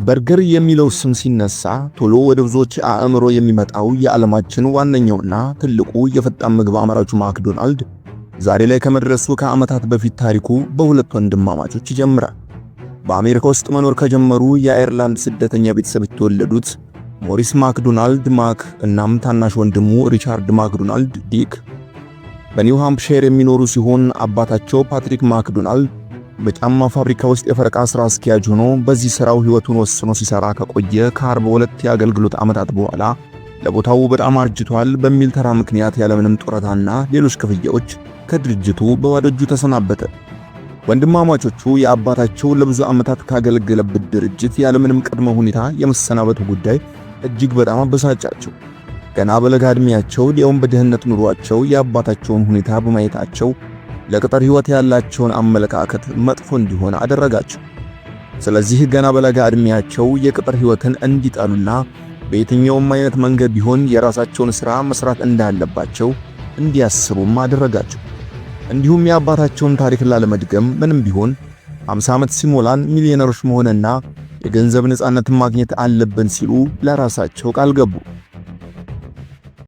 በርገር የሚለው ስም ሲነሳ ቶሎ ወደ ብዙዎች አእምሮ የሚመጣው የዓለማችን ዋነኛውና ትልቁ የፈጣን ምግብ አምራቹ ማክዶናልድ ዛሬ ላይ ከመድረሱ ከዓመታት በፊት ታሪኩ በሁለት ወንድማማቾች ይጀምራል። በአሜሪካ ውስጥ መኖር ከጀመሩ የአየርላንድ ስደተኛ ቤተሰብ የተወለዱት ሞሪስ ማክዶናልድ ማክ እናም ታናሽ ወንድሙ ሪቻርድ ማክዶናልድ ዲክ በኒው ሃምፕሻየር የሚኖሩ ሲሆን አባታቸው ፓትሪክ ማክዶናልድ በጫማ ፋብሪካ ውስጥ የፈረቃ ስራ አስኪያጅ ሆኖ በዚህ ስራው ህይወቱን ወስኖ ሲሰራ ከቆየ ከ42 የአገልግሎት ዓመታት በኋላ ለቦታው በጣም አርጅቷል በሚል ተራ ምክንያት ያለምንም ጡረታና ሌሎች ክፍያዎች ከድርጅቱ በባዶ እጁ ተሰናበተ። ወንድማማቾቹ የአባታቸው ለብዙ ዓመታት ካገለገለበት ድርጅት ያለምንም ቅድመ ሁኔታ የመሰናበቱ ጉዳይ እጅግ በጣም አበሳጫቸው። ገና በለጋ ዕድሜያቸው ሊያውም በድህነት ኑሯቸው የአባታቸውን ሁኔታ በማየታቸው ለቅጥር ህይወት ያላቸውን አመለካከት መጥፎ እንዲሆን አደረጋቸው። ስለዚህ ገና በለጋ ዕድሜያቸው የቅጥር ህይወትን እንዲጠሉና በየትኛውም አይነት መንገድ ቢሆን የራሳቸውን ሥራ መስራት እንዳለባቸው እንዲያስቡም አደረጋቸው። እንዲሁም የአባታቸውን ታሪክ ላለመድገም ምንም ቢሆን 50 ዓመት ሲሞላን ሚሊዮነሮች መሆንና የገንዘብ ነፃነትን ማግኘት አለብን ሲሉ ለራሳቸው ቃል ገቡ።